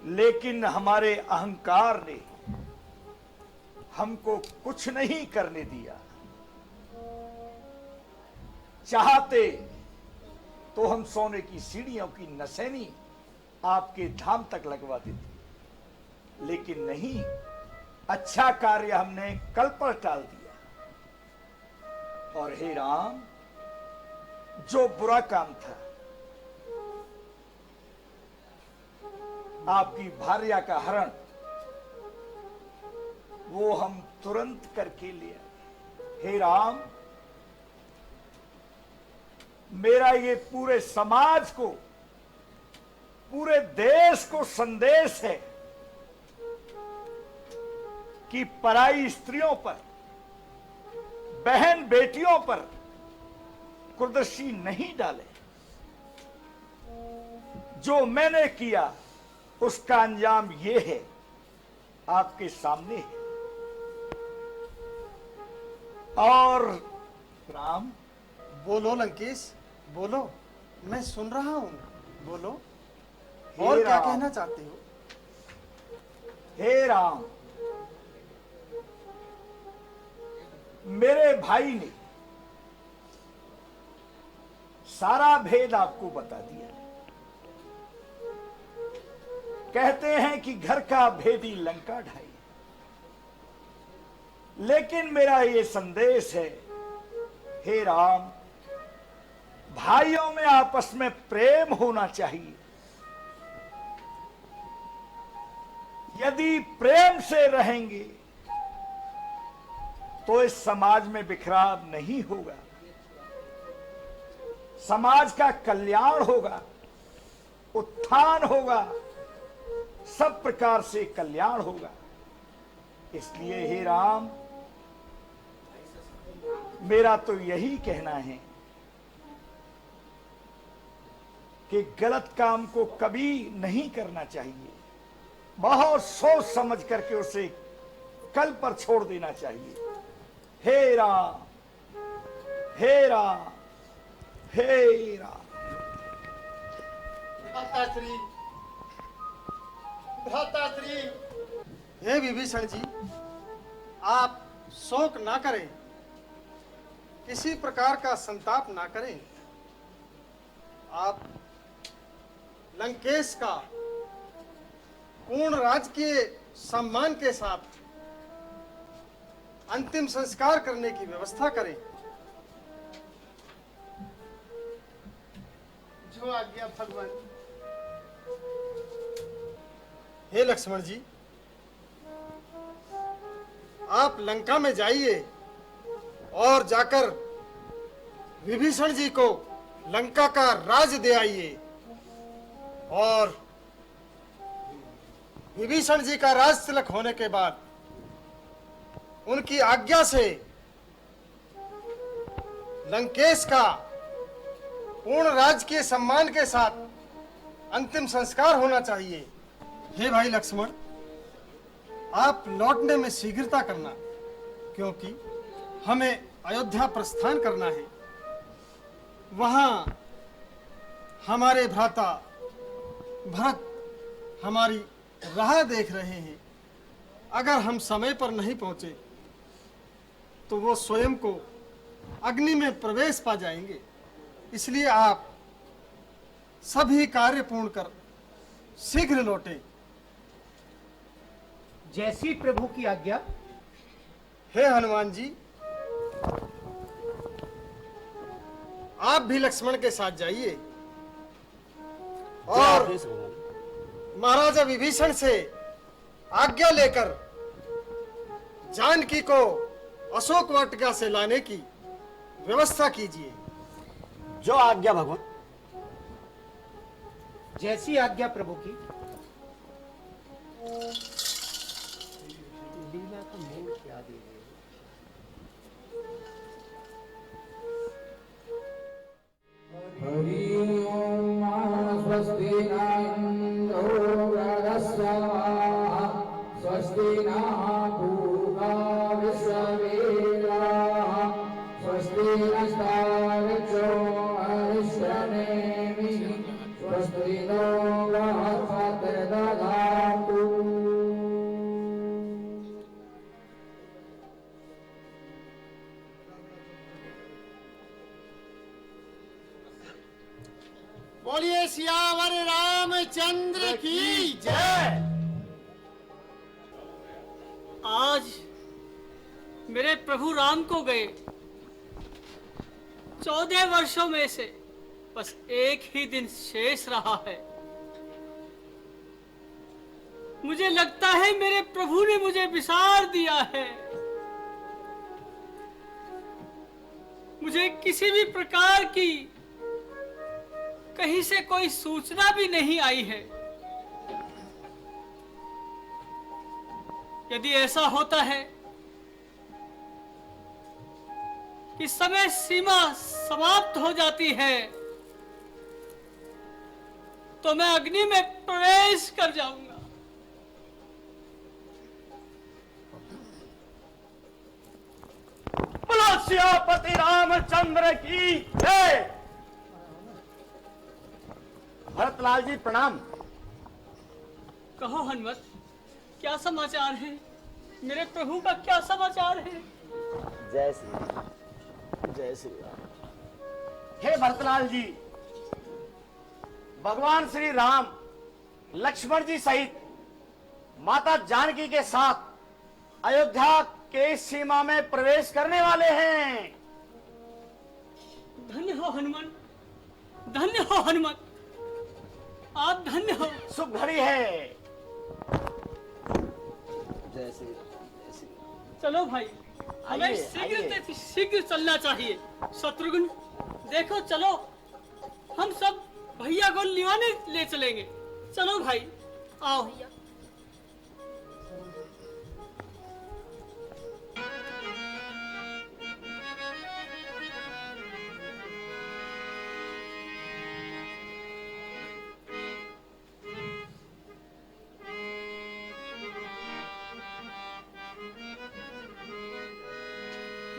लेकिन हमारे अहंकार ने हमको कुछ नहीं करने दिया। चाहते तो हम सोने की सीढ़ियों की नसैनी आपके धाम तक लगवा देते, लेकिन नहीं, अच्छा कार्य हमने कल पर टाल दिया। और हे राम, जो बुरा काम था, आपकी भार्या का हरण, वो हम तुरंत करके ले आए। हे राम, मेरा ये पूरे समाज को, पूरे देश को संदेश है कि पराई स्त्रियों पर, बहन बेटियों पर कुर्दशी नहीं डाले। जो मैंने किया उसका अंजाम ये है, आपके सामने है। और राम, बोलो लंकेश, बोलो, मैं सुन रहा हूं। बोलो, हे और क्या राम, कहना चाहते हो? हे राम, मेरे भाई ने सारा भेद आपको बता दिया। कहते हैं कि घर का भेदी लंका ढाई, लेकिन मेरा ये संदेश है, हे राम, भाइयों में आपस में प्रेम होना चाहिए। यदि प्रेम से रहेंगे तो इस समाज में बिखराव नहीं होगा, समाज का कल्याण होगा, उत्थान होगा, सब प्रकार से कल्याण होगा। इसलिए हे राम, मेरा तो यही कहना है कि गलत काम को कभी नहीं करना चाहिए। बहुत सोच समझ करके उसे कल पर छोड़ देना चाहिए। हे राम, हे राम, हे राम। भ्राताश्री, भ्राताश्री। हे विभीषण जी, आप शोक ना करें, किसी प्रकार का संताप ना करें। आप लंकेश का पूर्ण राजकीय सम्मान के साथ अंतिम संस्कार करने की व्यवस्था करें। जो आज्ञा भगवान। हे लक्ष्मण जी, आप लंका में जाइए और जाकर विभीषण जी को लंका का राज दे आइए और विभीषण जी का राज तिलक होने के बाद उनकी आज्ञा से लंकेश का पूर्ण राजकीय सम्मान के साथ अंतिम संस्कार होना चाहिए। हे भाई लक्ष्मण, आप लौटने में शीघ्रता करना, क्योंकि हमें अयोध्या प्रस्थान करना है। वहां हमारे भ्राता भरत हमारी राह देख रहे हैं। अगर हम समय पर नहीं पहुंचे तो वो स्वयं को अग्नि में प्रवेश पा जाएंगे। इसलिए आप सभी कार्य पूर्ण कर शीघ्र लौटें। जैसी प्रभु की आज्ञा। हे हनुमान जी, आप भी लक्ष्मण के साथ जाइए और महाराजा विभीषण से आज्ञा लेकर जानकी को अशोक वाटिका से लाने की व्यवस्था कीजिए। जो आज्ञा भगवान। जैसी आज्ञा प्रभु की। लीला का मोड़ क्या दे हरि ओम स्वस्ति न इंद्रो वृहस्पतिः स्वस्ति न पूर्वा विश्ववेदाः स्वस्ति नस्तार्क्ष्यो अरिष्टनेमिः स्वस्ति नो बृहस्पतिर्दधातु। बोलिए सियावर रामचंद्र की जय। आज मेरे प्रभु राम को गए 14 वर्षों में से बस एक ही दिन शेष रहा है। मुझे लगता है मेरे प्रभु ने मुझे विसार दिया है। मुझे किसी भी प्रकार की कहीं से कोई सूचना भी नहीं आई है। यदि ऐसा होता है कि समय सीमा समाप्त हो जाती है तो मैं अग्नि में प्रवेश कर जाऊंगा। बोलो सियापति रामचंद्र की जय। भरतलाल जी प्रणाम। कहो हनुमत, क्या समाचार है? मेरे प्रभु का क्या समाचार है? जय श्री राम, जय श्री राम। हे भरतलाल जी, भगवान श्री राम लक्ष्मण जी सहित माता जानकी के साथ अयोध्या के सीमा में प्रवेश करने वाले हैं। धन्य हो हनुमान, धन्य हो हनुमान, आप धन्य हो। शुभ घड़ी है। जय श्री राम, जय श्री राम। चलो भाई, हमें शीघ्र से शीघ्र चलना चाहिए। शत्रुघ्न देखो, चलो हम सब भैया को लिवाने ले चलेंगे। चलो भाई, आओ।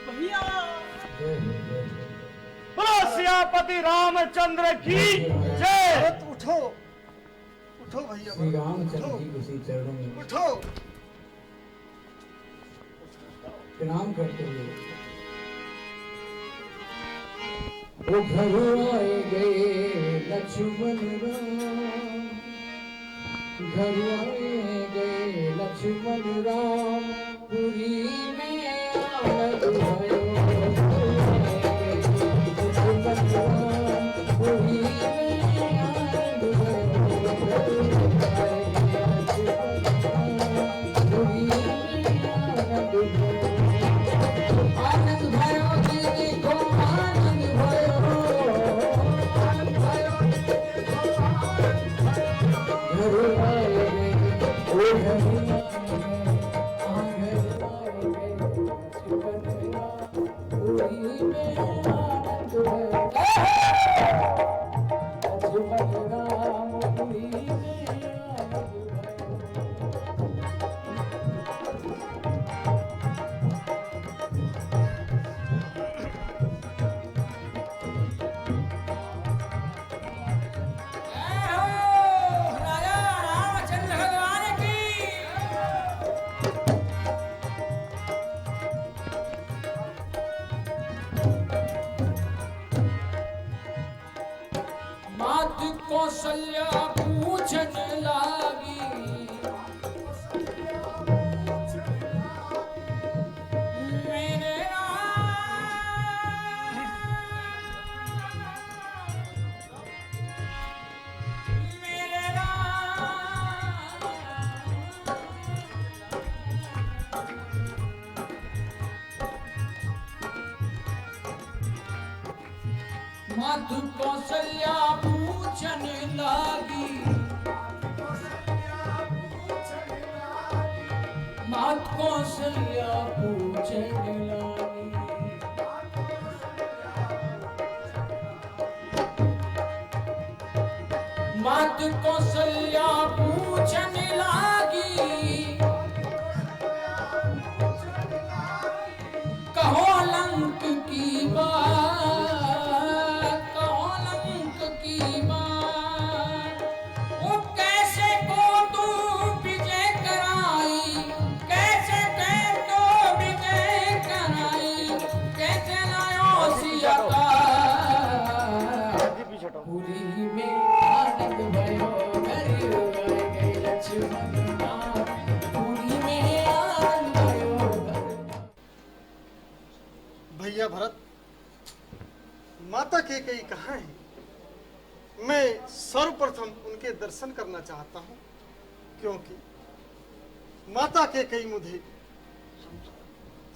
भैया, बोलो सियापति रामचंद्र की जय। उठो उठो भैया, श्री रामचंद्र जी उसी चरणों में उठो। प्रणाम करते हुए वो घर आए गए लक्ष्मण राम, घर आए गए लक्ष्मण राम, पुरी में आनंद भयो। लक्ष्मण राम पुरी में आनंद भयो। पुरी में आनंद भयो। कौशल्या पूछने लागी मेरे माधु कौशल्या पूछने लागी माधु कौशल्या पूछने लागी माधु कौशल्या पूछने लागी कहो लंक की बात वो कैसे को तू विजय कराई कैसे तो विजय कराई कैसे लायो सिया का पूरी में आनंद भयो गरी गई लक्ष्मण पूरी में आनंद भयो। भैया भरत, माता कैकेयी कहाँ है? मैं सर्वप्रथम उनके दर्शन करना चाहता हूँ, क्योंकि माता कैकेयी मुझे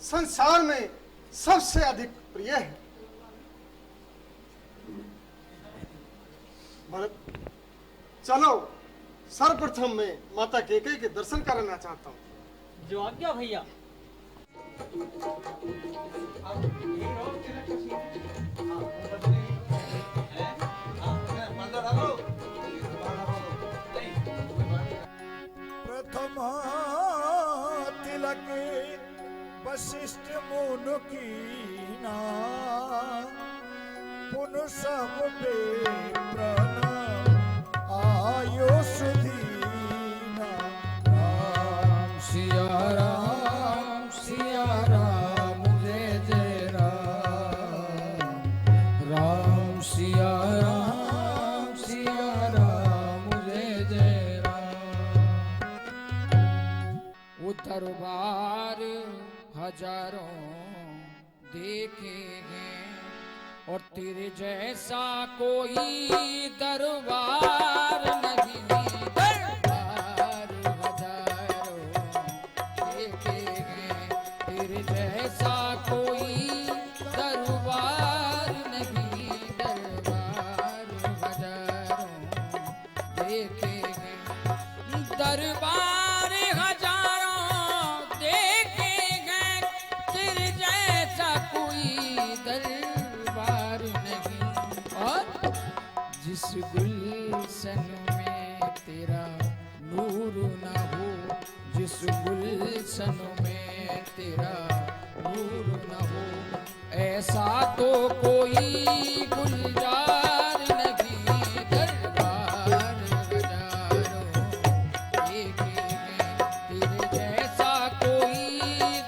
संसार में सबसे अधिक प्रिय है। भरत चलो, सर्वप्रथम मैं माता कैकेयी के दर्शन करना चाहता हूँ। जो आज्ञा भैया। प्रथम तिलक वशिष्ठ मुनु कीना पुनु सब पे प्रण आयुष दीना। राम सिया राम जय जय राम राम सिया राम जय जय राम। दरबार हजारों देखे हैं और तेरे जैसा कोई दरबार नहीं। दरबार हजारों देखे हैं तेरे जैसा कोई दरबार नहीं। दरबार हजारों देखे हैं दरबार हजारों देखे गए तेरे जैसा कोई दरबार नहीं। और जिस गुलशन में तेरा नूर न हो जिस गुलशन में तेरा नूर न हो ऐसा तो कोई गुलजार नहीं। दरबार हजारों देखे हैं तेरे जैसा कोई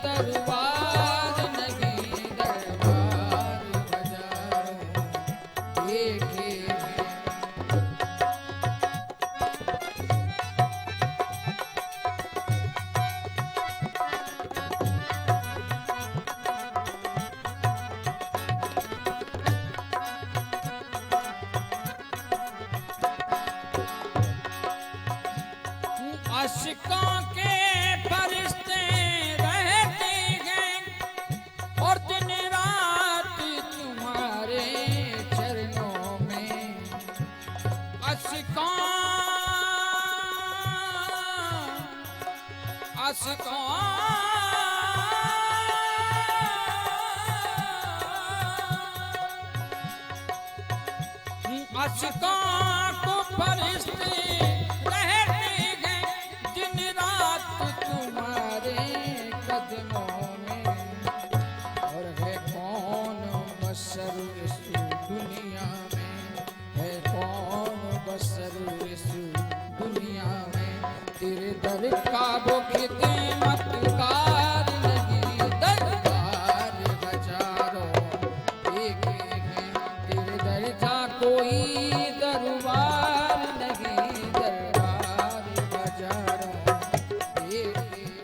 दरबार नहीं। दरबार हजारों देखे हैं। अशका को फरिश्ते रहते हैं दिन रात तुम्हारे कदमों में। और है कौन बसर इस दुनिया में, है कौन बसर इस दुनिया में, तेरे दर का वो खिदमतगार नहीं, दरबार हजारों एक हैं, तेरे दर का कोई दरबार नहीं, दरबार हजारों एक हैं।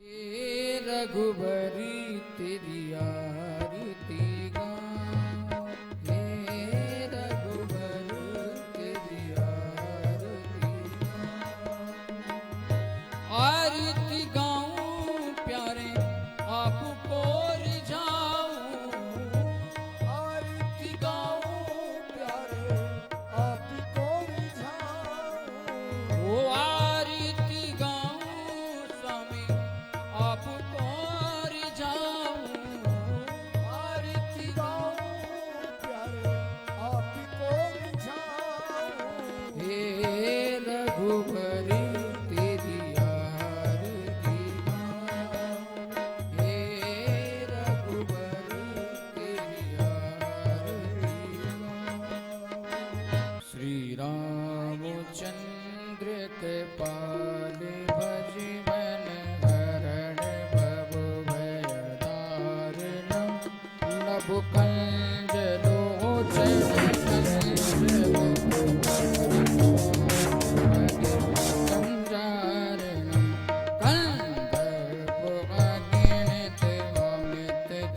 ये रघुबरी तेरी आरती गाऊं, हे रघुबरी तेरी आरती गाऊं, प्यारे आपको रिझाऊं, आरती गाऊं प्यारे आपको रिझाऊं, ओ आरती गाऊं स्वामी आपको रिझाऊं, आरती गाऊं प्यारे आपको रिझाऊं, हे रघुबरी तेरी आरती गाऊं, हे रघुबरी तेरी आरती गाऊं। श्री रामचंद्र के पाल भज मन हरण भव भय दारुणम, नभ कंज लोचन कंजारणम, कंदर्प अगिनित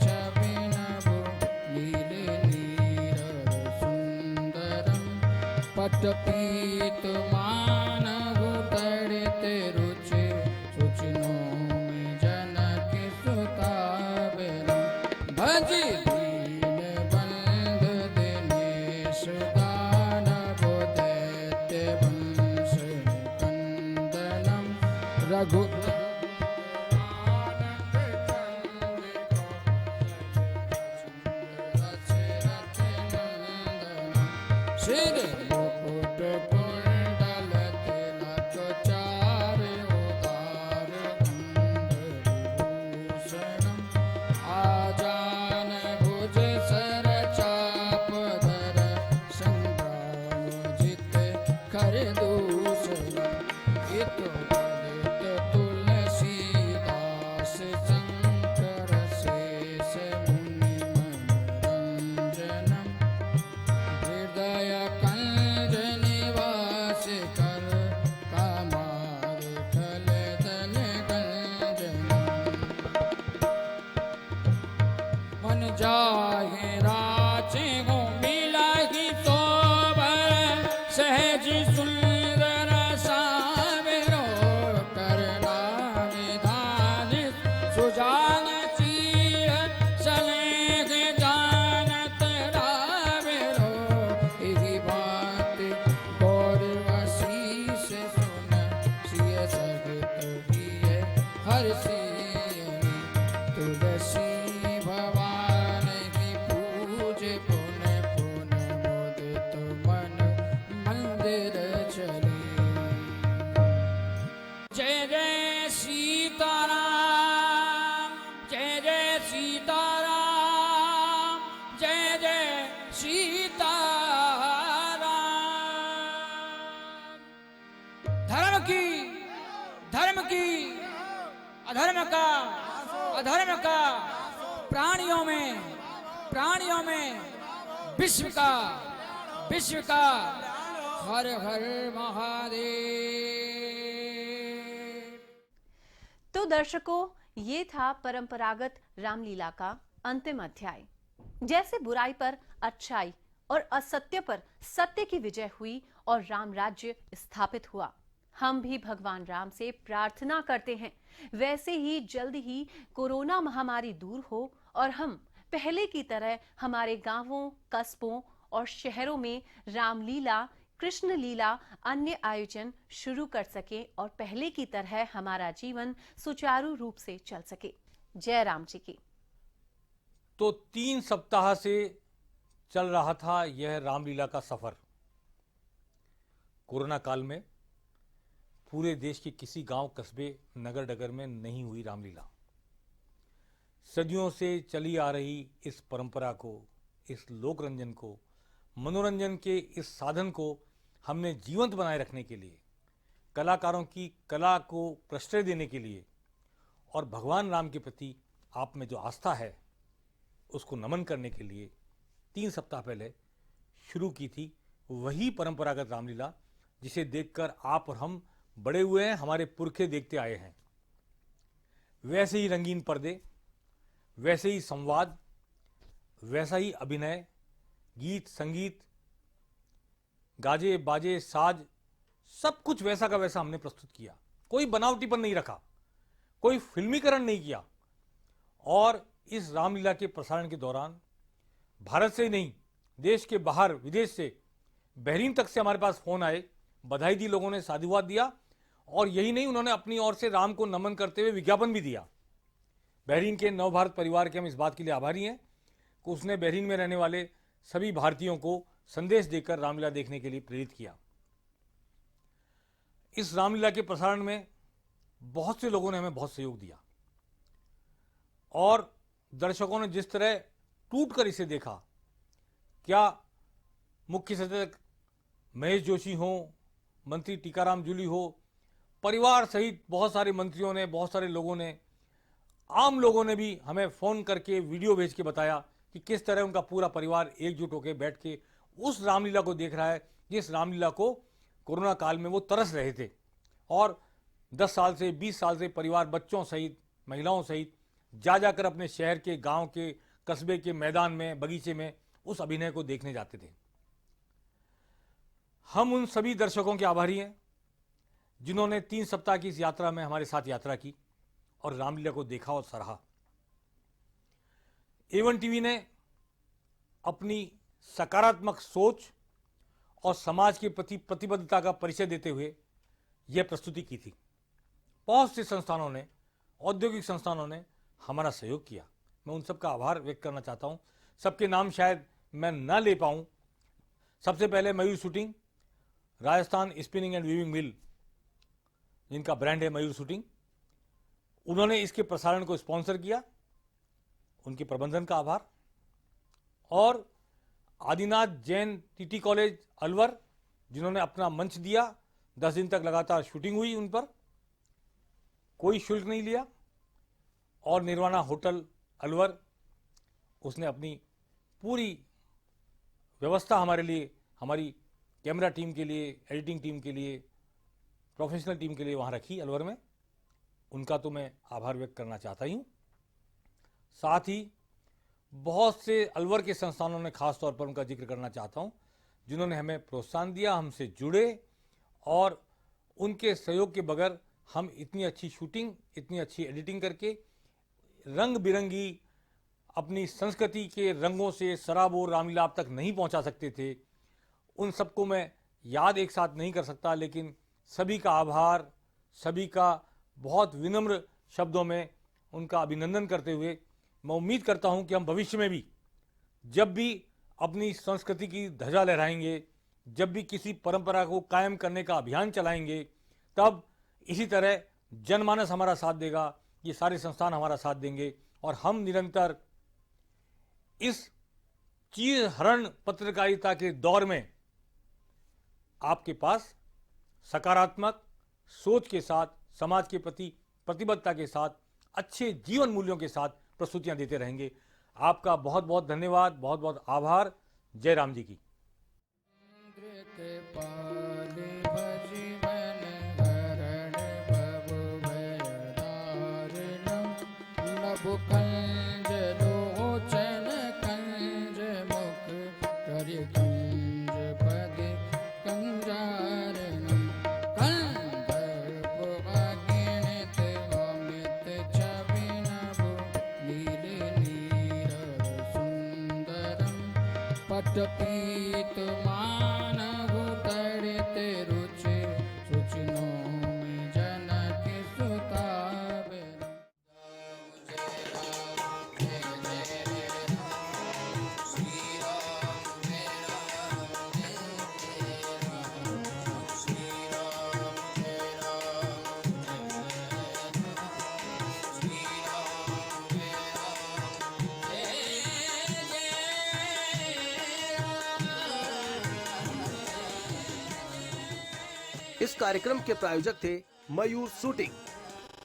छवि नभ, नील नीरव सुंदरम, पटपीत मानव तड़ित रुचि, सुचनों में जनक सुतावरम, भज दीन बंधु दिनेश दानव दैत्य वंश कंदनम, रघु सिर मुकुट कुंडल तिलक चारि उदार भूषणम, आजान भुज सर चाप धर, संग्राम जित कर दूषणम, इत ललित तुलसीदास शंकर शेष मुनि मनोरंजनम, हृदय कंज निवास कर, कामार फल दल गंजनम, मन जाहे राचे हो मिलाही सोबर, सहज सुंदर सावरो, करना निधान सुजान चीर, सलेख जानत रावरो, यही बात गौर वशीष सुन, सिय सगत हिय हर्षि, तुलसी भवान की पूज पुन पुन, मुदित मन मंदिर चले। जय जय सीताराम, जय जय सीताराम, जय जय सीताराम। धर्म की अधर्म का प्राणियों में विश्व का हर हर महादेव। तो दर्शकों, ये था परंपरागत रामलीला का अंतिम अध्याय। जैसे बुराई पर अच्छाई और असत्य पर सत्य की विजय हुई और राम राज्य स्थापित हुआ, हम भी भगवान राम से प्रार्थना करते हैं वैसे ही जल्द ही कोरोना महामारी दूर हो और हम पहले की तरह हमारे गांवों, कस्बों और शहरों में रामलीला कृष्ण लीला अन्य आयोजन शुरू कर सके और पहले की तरह हमारा जीवन सुचारू रूप से चल सके। जय राम जी की। तो 3 सप्ताह से चल रहा था यह रामलीला का सफर। कोरोना काल में पूरे देश के किसी गांव, कस्बे, नगर डगर में नहीं हुई रामलीला। सदियों से चली आ रही इस परंपरा को, इस लोक रंजन को, मनोरंजन के इस साधन को हमने जीवंत बनाए रखने के लिए, कलाकारों की कला को प्रश्रय देने के लिए और भगवान राम के प्रति आप में जो आस्था है उसको नमन करने के लिए 3 सप्ताह पहले शुरू की थी वही परंपरागत रामलीला, जिसे देखकर आप और हम बड़े हुए हैं, हमारे पुरखे देखते आए हैं। वैसे ही रंगीन पर्दे, वैसे ही संवाद, वैसा ही अभिनय, गीत संगीत, गाजे बाजे साज, सब कुछ वैसा का वैसा हमने प्रस्तुत किया। कोई बनावटीपन नहीं रखा, कोई फिल्मीकरण नहीं किया। और इस रामलीला के प्रसारण के दौरान भारत से ही नहीं, देश के बाहर, विदेश से, बहरीन तक से हमारे पास फोन आए, बधाई दी, लोगों ने साधुवाद दिया। और यही नहीं, उन्होंने अपनी ओर से राम को नमन करते हुए विज्ञापन भी दिया। बहरीन के नवभारत परिवार के हम इस बात के लिए आभारी हैं कि उसने बहरीन में रहने वाले सभी भारतीयों को संदेश देकर रामलीला देखने के लिए प्रेरित किया। इस रामलीला के प्रसारण में बहुत से लोगों ने हमें बहुत सहयोग दिया और दर्शकों ने जिस तरह टूटकर इसे देखा, क्या मुख्य सचेतक महेश जोशी हो, मंत्री टीकाराम जूली हो, परिवार सहित बहुत सारे मंत्रियों ने, बहुत सारे लोगों ने, आम लोगों ने भी हमें फोन करके वीडियो भेज के बताया कि किस तरह उनका पूरा परिवार एकजुट होकर बैठ के उस रामलीला को देख रहा है, जिस रामलीला को कोरोना काल में वो तरस रहे थे। और 10 साल से 20 साल से परिवार बच्चों सहित, महिलाओं सहित जा जाकर अपने शहर के, गांव के, कस्बे के मैदान में, बगीचे में उस अभिनय को देखने जाते थे। हम उन सभी दर्शकों के आभारी हैं जिन्होंने 3 सप्ताह की इस यात्रा में हमारे साथ यात्रा की और रामलीला को देखा और सराहा। A1 टीवी ने अपनी सकारात्मक सोच और समाज के प्रति प्रतिबद्धता का परिचय देते हुए यह प्रस्तुति की थी। बहुत से संस्थानों ने, औद्योगिक संस्थानों ने हमारा सहयोग किया। मैं उन सबका आभार व्यक्त करना चाहता हूं। सबके नाम शायद मैं न ले पाऊं। सबसे पहले Mayur suiting, Rajasthan spinning and weaving mill, जिनका ब्रांड है मयूर शूटिंग, उन्होंने इसके प्रसारण को स्पॉन्सर किया, उनके प्रबंधन का आभार। और आदिनाथ जैन टीटी कॉलेज अलवर, जिन्होंने अपना मंच दिया, 10 दिन तक लगातार शूटिंग हुई, उन पर कोई शुल्क नहीं लिया। और निर्वाणा होटल अलवर, उसने अपनी पूरी व्यवस्था हमारे लिए, हमारी कैमरा टीम के लिए, एडिटिंग टीम के लिए, प्रोफेशनल टीम के लिए वहाँ रखी अलवर में। उनका तो मैं आभार व्यक्त करना चाहता ही हूँ। साथ ही बहुत से अलवर के संस्थानों ने, खास तौर पर उनका जिक्र करना चाहता हूँ, जिन्होंने हमें प्रोत्साहन दिया, हमसे जुड़े, और उनके सहयोग के बगैर हम इतनी अच्छी शूटिंग, इतनी अच्छी एडिटिंग करके रंग बिरंगी अपनी संस्कृति के रंगों से सराबोर रामलीला आप तक नहीं पहुंचा सकते थे। उन सबको मैं याद एक साथ नहीं कर सकता, लेकिन सभी का आभार, सभी का बहुत विनम्र शब्दों में उनका अभिनंदन करते हुए मैं उम्मीद करता हूं कि हम भविष्य में भी जब भी अपनी संस्कृति की ध्वजा लहराएंगे, जब भी किसी परंपरा को कायम करने का अभियान चलाएंगे, तब इसी तरह जनमानस हमारा साथ देगा, ये सारे संस्थान हमारा साथ देंगे और हम निरंतर इस चीज हरण पत्रकारिता के दौर में आपके पास सकारात्मक सोच के साथ, समाज के प्रति प्रतिबद्धता के साथ, अच्छे जीवन मूल्यों के साथ प्रस्तुतियां देते रहेंगे। आपका बहुत बहुत धन्यवाद, बहुत बहुत आभार। जय राम जी की। पीत मानव इस कार्यक्रम के प्रायोजक थे मयूर शूटिंग।